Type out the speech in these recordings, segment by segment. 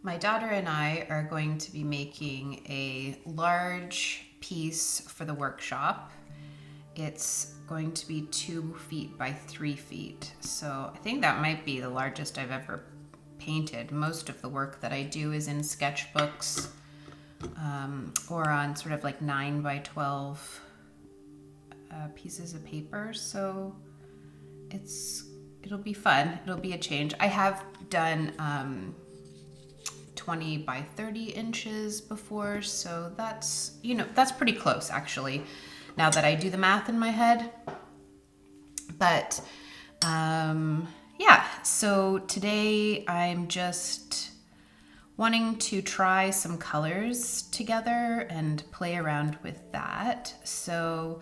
My daughter and I are going to be making a large piece for the workshop. It's going to be 2 feet by 3 feet. So I think that might be the largest I've ever painted. Most of the work that I do is in sketchbooks or on sort of like 9 by 12 pieces of paper. So it'll be fun. It'll be a change. I have done 20 by 30 inches before, so that's, that's pretty close actually, now that I do the math in my head. But yeah, so today I'm just wanting to try some colors together and play around with that. So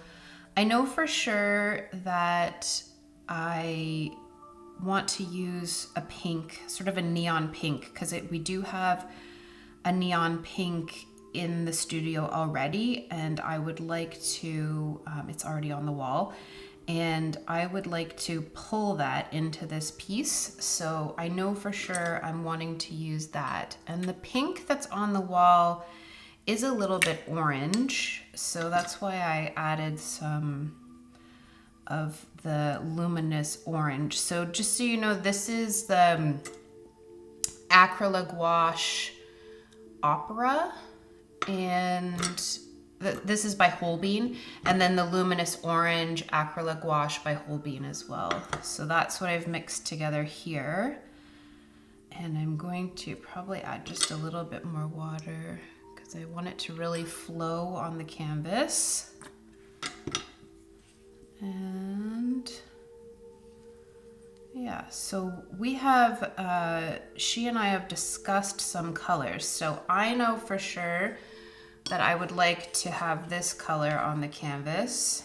I know for sure that I want to use a pink, sort of a neon pink, because we do have a neon pink in the studio already, and I would like to, it's already on the wall, and I would like to pull that into this piece. So I know for sure I'm wanting to use that. And the pink that's on the wall is a little bit orange, so that's why I added some of the luminous orange. So just so you know, this is the acrylic gouache opera, and this is by Holbein, and then the luminous orange acrylic gouache by Holbein as well. So that's what I've mixed together here, and I'm going to probably add just a little bit more water because I want it to really flow on the canvas. And yeah, so we have, she and I have discussed some colors. So I know for sure that I would like to have this color on the canvas.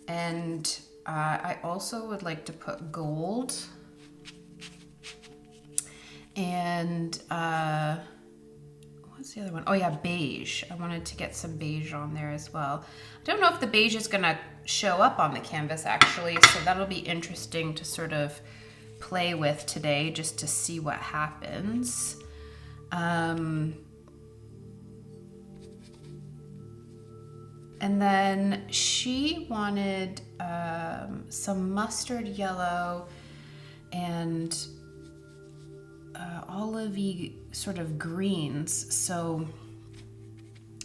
And I also would like to put gold. And what's the other one? Oh yeah, beige. I wanted to get some beige on there as well. I don't know if the beige is gonna show up on the canvas actually, so that'll be interesting to sort of play with today just to see what happens. And then she wanted some mustard yellow and olivey sort of greens. So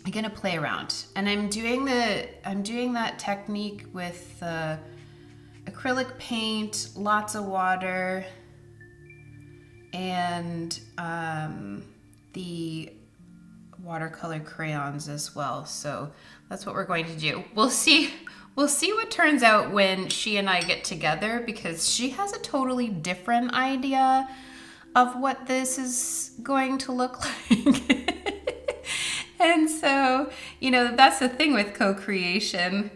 I'm gonna play around, and I'm doing that technique with acrylic paint, lots of water, and the watercolor crayons as well. So that's what we're going to do. We'll see what turns out when she and I get together, because she has a totally different idea of what this is going to look like. And so, that's the thing with co-creation.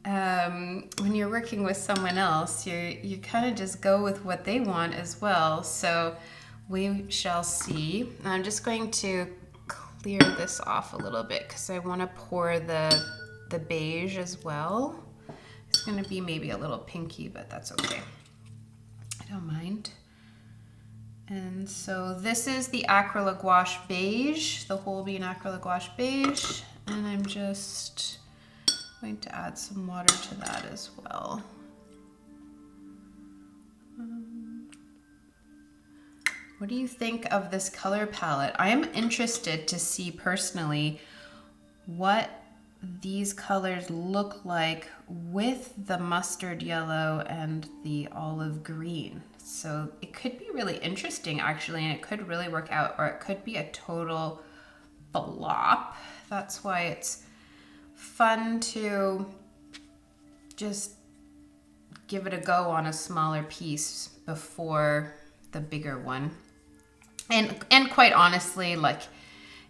When you're working with someone else, you kind of just go with what they want as well. So we shall see. I'm just going to clear this off a little bit because I want to pour the beige as well. It's going to be maybe a little pinky, but that's okay. I don't mind. And so this is the acrylic gouache beige, the Holbein acrylic gouache beige, and I'm just going to add some water to that as well. What do you think of this color palette? I am interested to see personally what these colors look like with the mustard yellow and the olive green. So it could be really interesting actually, and it could really work out, or it could be a total flop. That's why it's fun to just give it a go on a smaller piece before the bigger one. And quite honestly, like,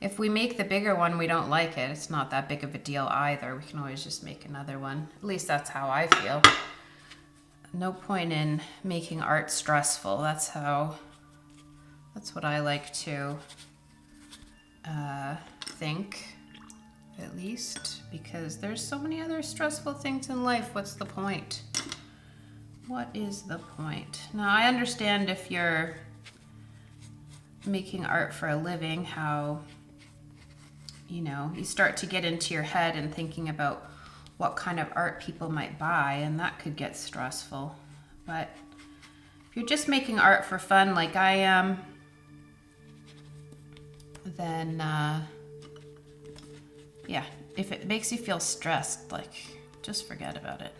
if we make the bigger one, we don't like it, it's not that big of a deal either. We can always just make another one. At least that's how I feel. No point in making art stressful. That's what I like to think, at least, because there's so many other stressful things in life. What's the point? What is the point? Now, I understand if you're making art for a living, how, you know, you start to get into your head and thinking about what kind of art people might buy, and that could get stressful. But if you're just making art for fun like I am, then yeah, if it makes you feel stressed, like, just forget about it.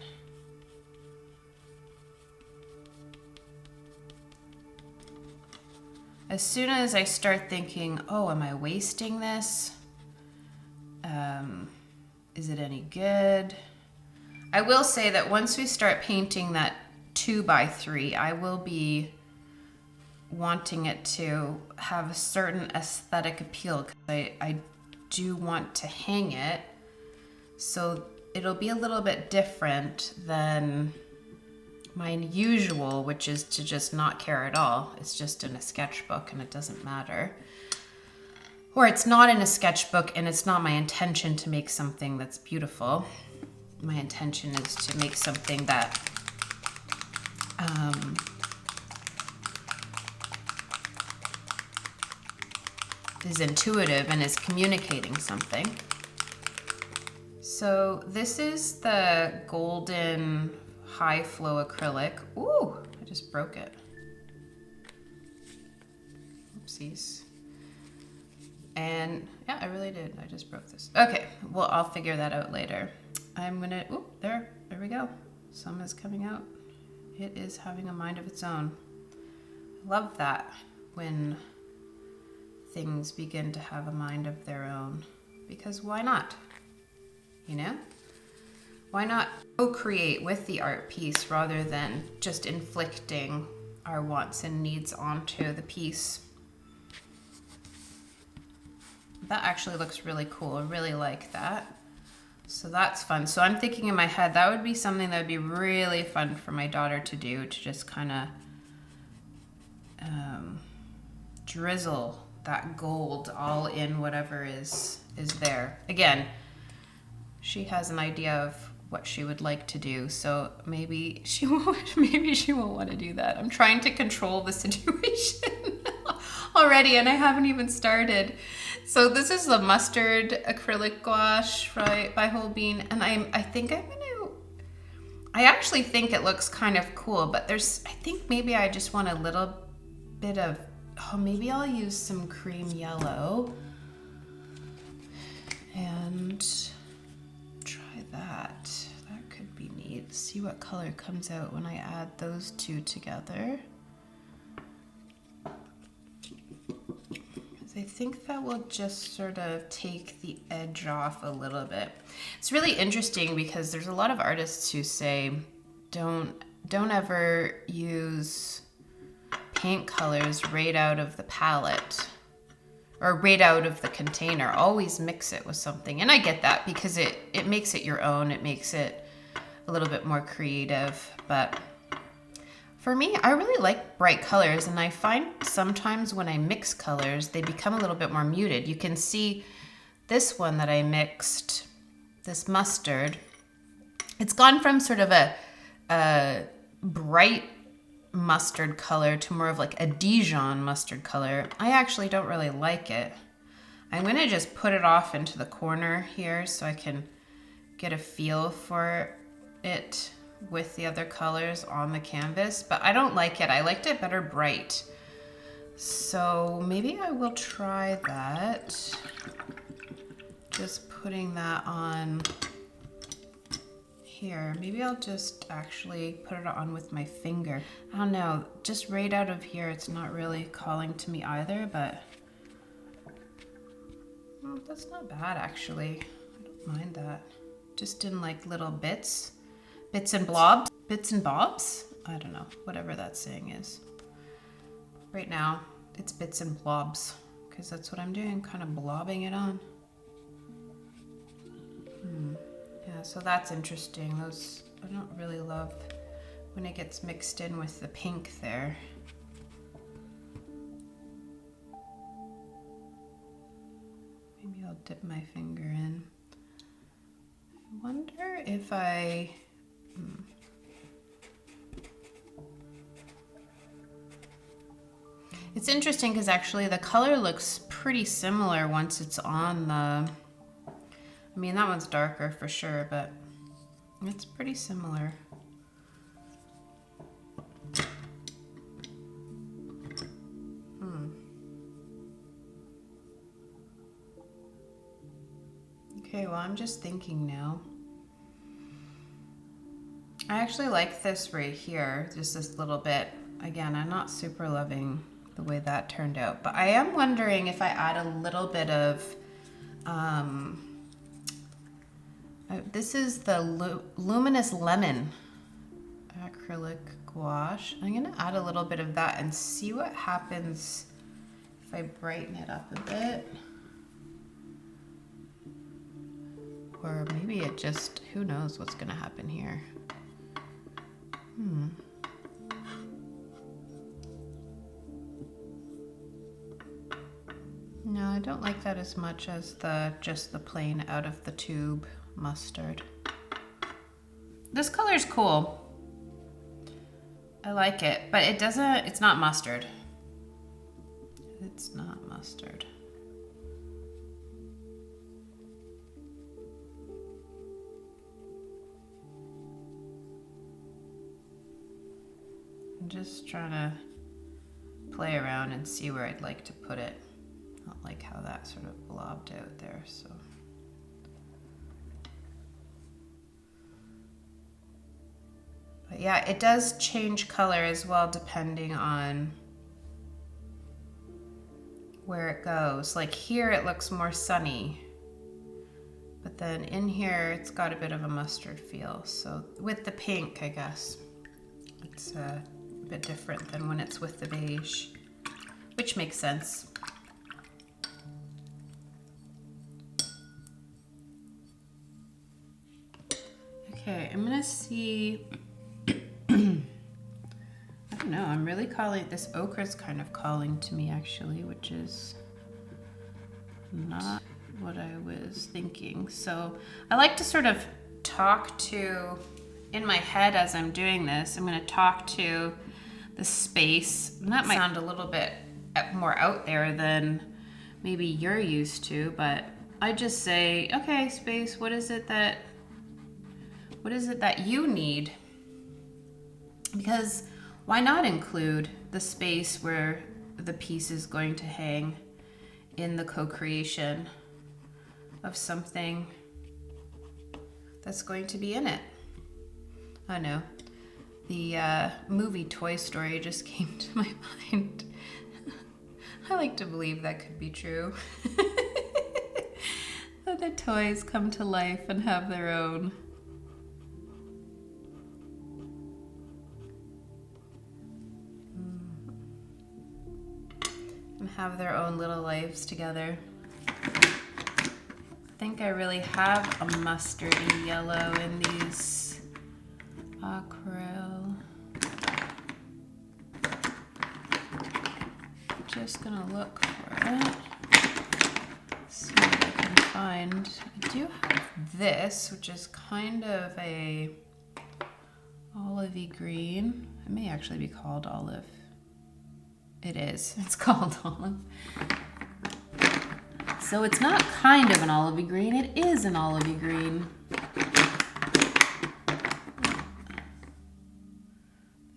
As soon as I start thinking, oh, am I wasting this? Is it any good? I will say that once we start painting that 2x3, I will be wanting it to have a certain aesthetic appeal, because I do want to hang it, so it'll be a little bit different than my usual, which is to just not care at all. It's just in a sketchbook and it doesn't matter. Or it's not in a sketchbook and it's not my intention to make something that's beautiful. My intention is to make something that is intuitive and is communicating something. So this is the golden high flow acrylic. Ooh, I just broke it. Oopsies. And yeah, I really did. I just broke this. Okay, well, I'll figure that out later. I'm gonna, ooh, there we go. Some is coming out. It is having a mind of its own. I love that when things begin to have a mind of their own, because why not? You know? Why not co-create with the art piece rather than just inflicting our wants and needs onto the piece? That actually looks really cool. I really like that. So that's fun. So I'm thinking in my head, that would be something that would be really fun for my daughter to do, to just kind of drizzle that gold all in whatever is there. Again, she has an idea of what she would like to do, so maybe she won't want to do that. I'm trying to control the situation already, and I haven't even started. So this is the mustard acrylic gouache by Whole Bean, and I actually think it looks kind of cool, but I think maybe I just want a little bit of, maybe I'll use some cream yellow and try that. That could be neat. See what color comes out when I add those two together. I think that will just sort of take the edge off a little bit. It's really interesting because there's a lot of artists who say don't ever use paint colors right out of the palette or right out of the container. Always mix it with something. And I get that because it makes it your own. It makes it a little bit more creative. But for me, I really like bright colors, and I find sometimes when I mix colors, they become a little bit more muted. You can see this one that I mixed, this mustard, it's gone from sort of a bright mustard color to more of like a Dijon mustard color. I actually don't really like it. I'm gonna just put it off into the corner here so I can get a feel for it with the other colors on the canvas, but I don't like it. I liked it better bright. So maybe I will try that. Just putting that on here. Maybe I'll just actually put it on with my finger. I don't know, just right out of here, it's not really calling to me either, but well, that's not bad actually. I don't mind that. Just in like little bits and blobs, bits and bobs. I don't know, whatever that saying is. Right now, it's bits and blobs, because that's what I'm doing, kind of blobbing it on. Yeah, so that's interesting. Those, I don't really love when it gets mixed in with the pink there. Maybe I'll dip my finger in. I wonder if I, It's interesting because actually the color looks pretty similar once it's on the, I mean, that one's darker for sure, but it's pretty similar. Okay, well, I'm just thinking now. I actually like this right here, just this little bit. Again, I'm not super loving the way that turned out, but I am wondering if I add a little bit of, this is the Luminous Lemon acrylic gouache. I'm gonna add a little bit of that and see what happens if I brighten it up a bit. Or maybe it just, who knows what's gonna happen here. No, I don't like that as much as just the plain out of the tube mustard. This color's cool. I like it, but it's not mustard. It's not mustard. I'm just trying to play around and see where I'd like to put it. Not like how that sort of blobbed out there, so. But yeah, it does change color as well depending on where it goes. Like here it looks more sunny, but then in here it's got a bit of a mustard feel. So with the pink, I guess, it's a bit different than when it's with the beige, which makes sense. Okay, I'm gonna see, I don't know, I'm really calling, this ochre's kind of calling to me actually, which is not what I was thinking. So I like to sort of talk to, in my head as I'm doing this, I'm gonna talk to the space, and that might sound a little bit more out there than maybe you're used to, but I just say, okay, space, what is it that you need? Because why not include the space where the piece is going to hang in the co-creation of something that's going to be in it? I know. The movie Toy Story just came to my mind. I like to believe that could be true. That the toys come to life and have their own little lives together. I think I really have a mustardy yellow in these acryl. Just gonna look for it. See what I can find. I do have this, which is kind of a olivey green. It may actually be called olive. It is. It's called olive. So it's not kind of an olivey green. It is an olivey green.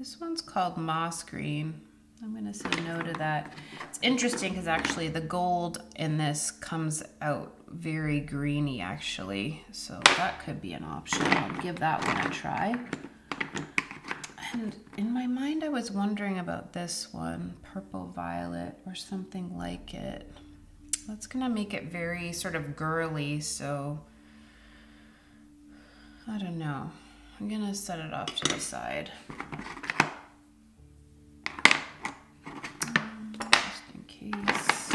This one's called moss green. I'm going to say no to that. It's interesting because actually the gold in this comes out very greeny actually. So that could be an option. I'll give that one a try. And in my mind, I was wondering about this one, purple violet or something like it. That's gonna make it very sort of girly, so I don't know. I'm gonna set it off to the side. Just in case.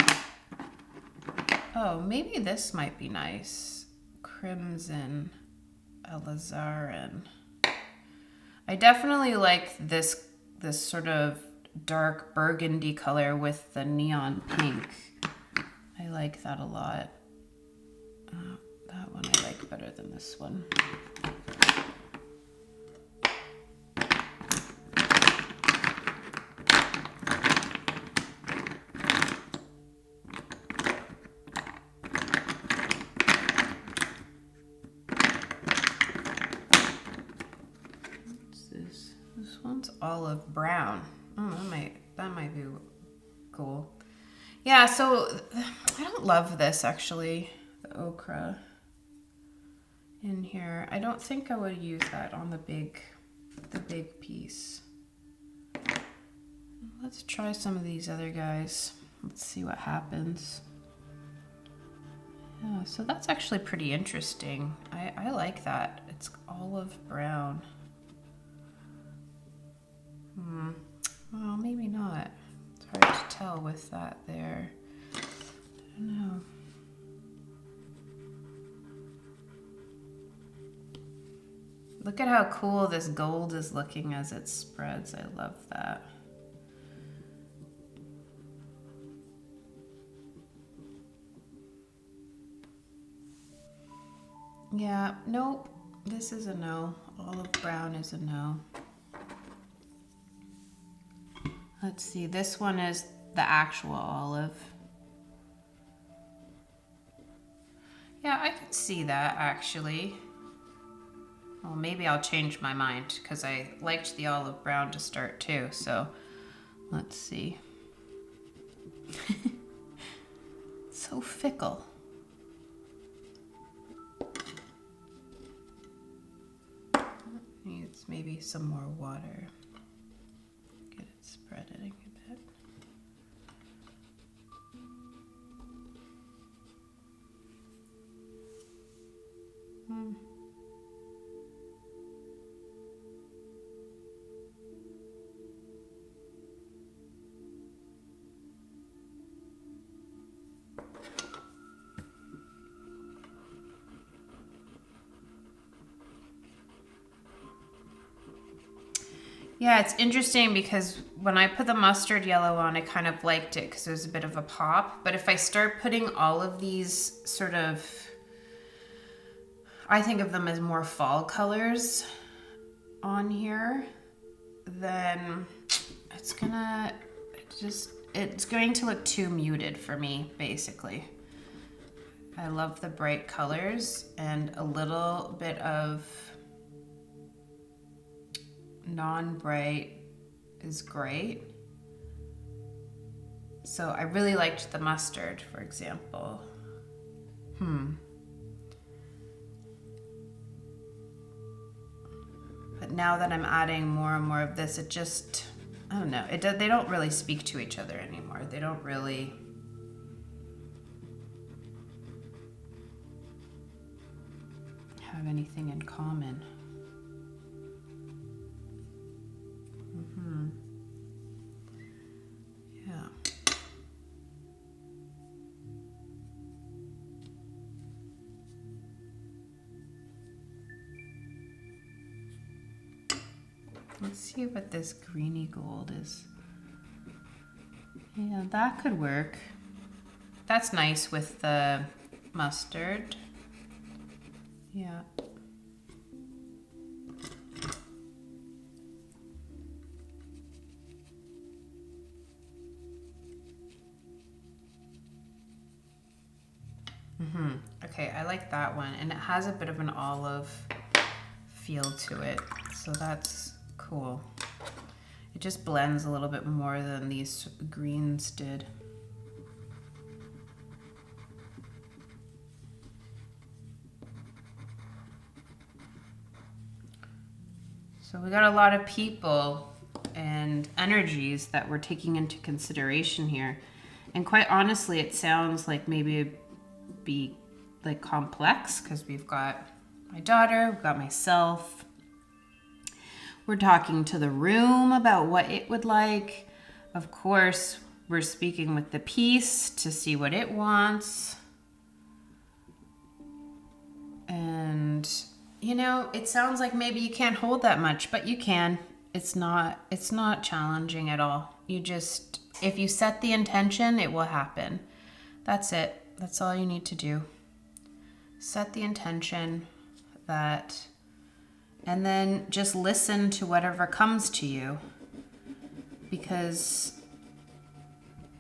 Oh, maybe this might be nice. Crimson alizarin. I definitely like this sort of dark burgundy color with the neon pink. I like that a lot. That one I like better than this one. olive brown. Oh, that might be cool. Yeah, so I don't love this actually, the ochre in here. I don't think I would use that on the big piece. Let's try some of these other guys. Let's see what happens. Yeah, so that's actually pretty interesting. I like that. It's olive brown. Well, maybe not. It's hard to tell with that there. I don't know. Look at how cool this gold is looking as it spreads. I love that. Yeah, nope. This is a no. Olive brown is a no. Let's see, this one is the actual olive. Yeah, I can see that actually. Well, maybe I'll change my mind because I liked the olive brown to start too, so let's see. So fickle. Needs maybe some more water. Get it spreading a bit. Yeah, it's interesting because when I put the mustard yellow on, I kind of liked it because it was a bit of a pop. But if I start putting all of these sort of, I think of them as more fall colors on here, then it's going to look too muted for me, basically. I love the bright colors, and a little bit of non-bright is great. So I really liked the mustard, for example. But now that I'm adding more and more of this, it just, I don't know, they don't really speak to each other anymore. They don't really have anything in common. Yeah. Let's see what this greeny gold is. Yeah, that could work. That's nice with the mustard. Yeah. Okay, I like that one, and it has a bit of an olive feel to it, so that's cool. It just blends a little bit more than these greens did. So we got a lot of people and energies that we're taking into consideration here, and quite honestly, it sounds like maybe it'd be like complex because we've got my daughter, we've got myself. We're talking to the room about what it would like. Of course, we're speaking with the piece to see what it wants. And, you know, it sounds like maybe you can't hold that much, but you can. It's not challenging at all. You just, if you set the intention, it will happen. That's it. That's all you need to do. Set the intention that, and then just listen to whatever comes to you, because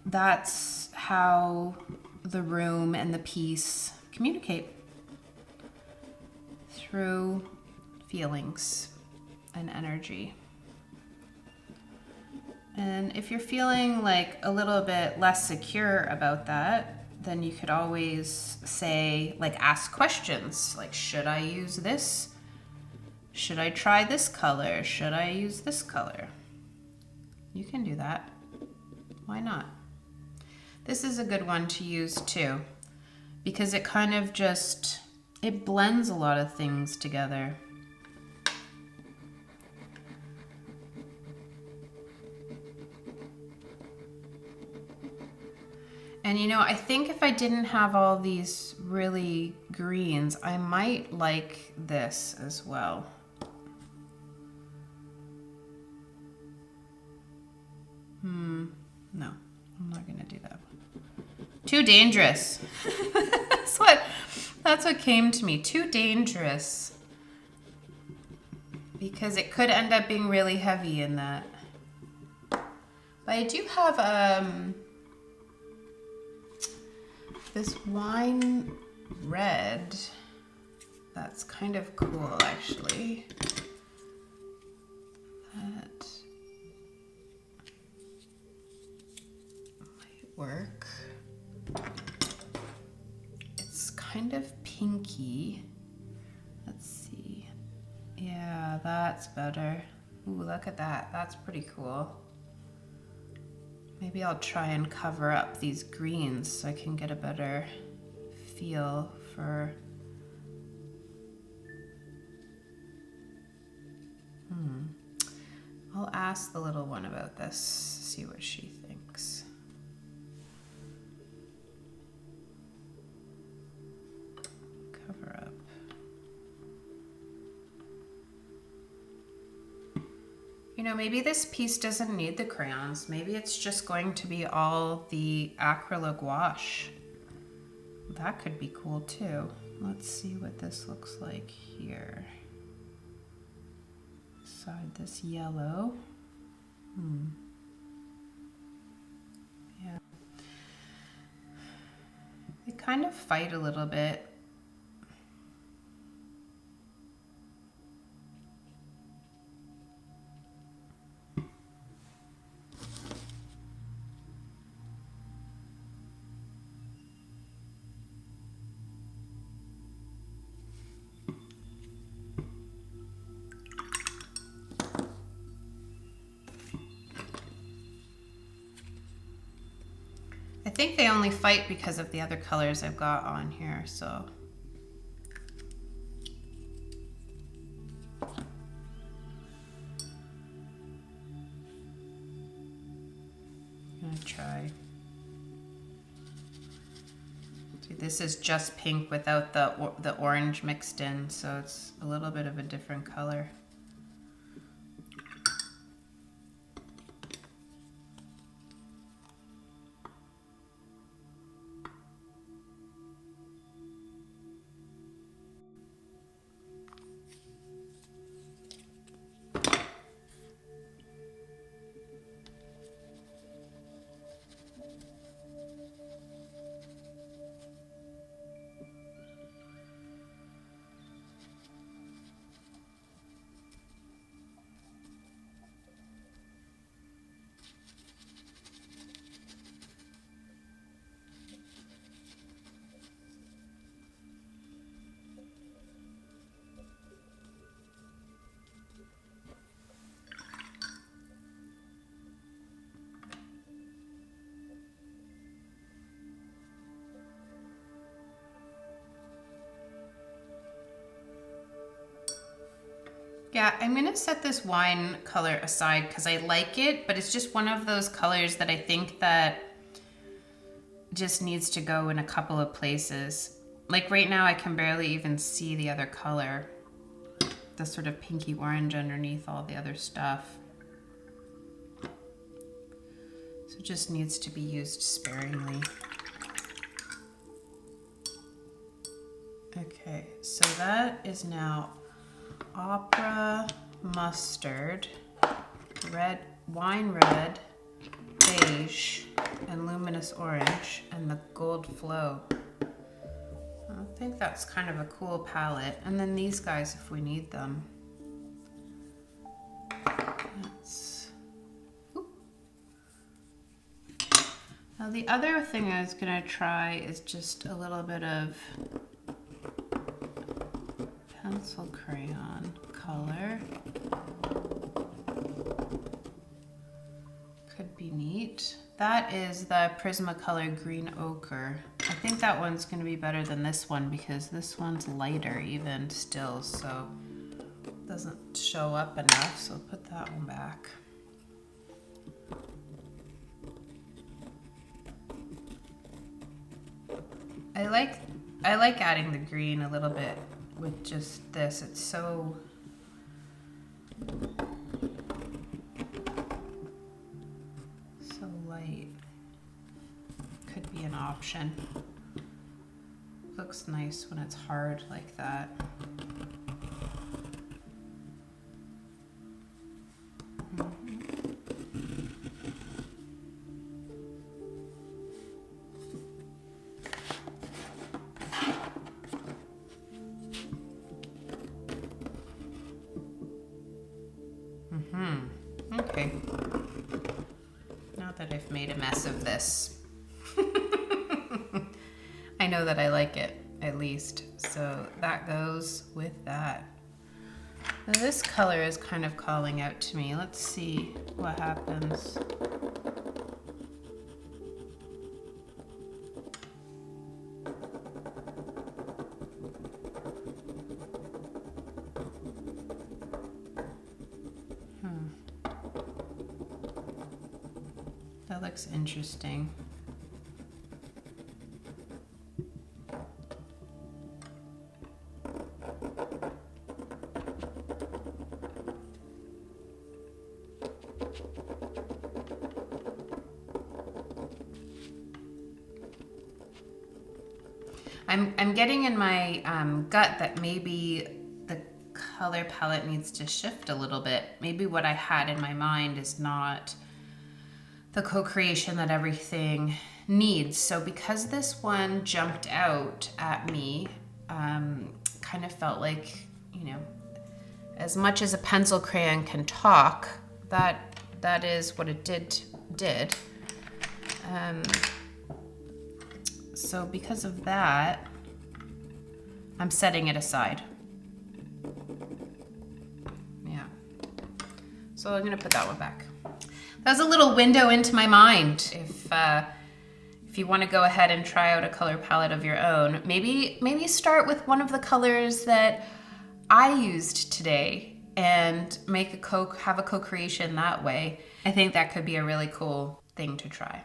that's how the room and the piece communicate, through feelings and energy. And if you're feeling like a little bit less secure about that, then you could always say, like, ask questions like, should I use this? Should I try this color? Should I use this color? You can do that. Why not? This is a good one to use too, because it kind of just, it blends a lot of things together. And you know, I think if I didn't have all these really greens, I might like this as well. No, I'm not gonna do that one. Too dangerous. That's what came to me. Too dangerous. Because it could end up being really heavy in that. But I do have this wine red that's kind of cool, actually. That might work. It's kind of pinky. Let's see. Yeah, that's better. Ooh, look at that. That's pretty cool. Maybe I'll try and cover up these greens so I can get a better feel for... I'll ask the little one about this, see what she thinks. Cover up. You know, maybe this piece doesn't need the crayons. Maybe it's just going to be all the acrylic wash. That could be cool too. Let's see what this looks like here. Beside this yellow. Yeah. They kind of fight a little bit. I think they only fight because of the other colors I've got on here, so. I'm gonna try. See, this is just pink without the orange mixed in, so it's a little bit of a different color. Yeah, I'm gonna set this wine color aside because I like it, but it's just one of those colors that I think that just needs to go in a couple of places. Like right now I can barely even see the other color. The sort of pinky orange underneath all the other stuff. So it just needs to be used sparingly. Okay, so that is now opera mustard, red, wine red, beige, and luminous orange, and the gold flow. I think that's kind of a cool palette. And then these guys if we need them. Now the other thing I was gonna try is just a little bit of pencil crayon color. Could be neat. That is the Prismacolor Green Ochre. I think that one's gonna be better than this one because this one's lighter even still, so it doesn't show up enough, so I'll put that one back. I like adding the green a little bit with just this. It's so light. Could be an option. Looks nice when it's hard like that. Okay. Now that I've made a mess of this, I know that I like it, at least. So that goes with that. Now this color is kind of calling out to me. Let's see what happens. That looks interesting. I'm getting in my gut that maybe the color palette needs to shift a little bit. Maybe what I had in my mind is not the co-creation that everything needs. So because this one jumped out at me, kind of felt like, you know, as much as a pencil crayon can talk, that is what it did. So because of that, I'm setting it aside. Yeah. So I'm gonna put that one back. That was a little window into my mind. If you want to go ahead and try out a color palette of your own, maybe start with one of the colors that I used today and have a co-creation that way. I think that could be a really cool thing to try.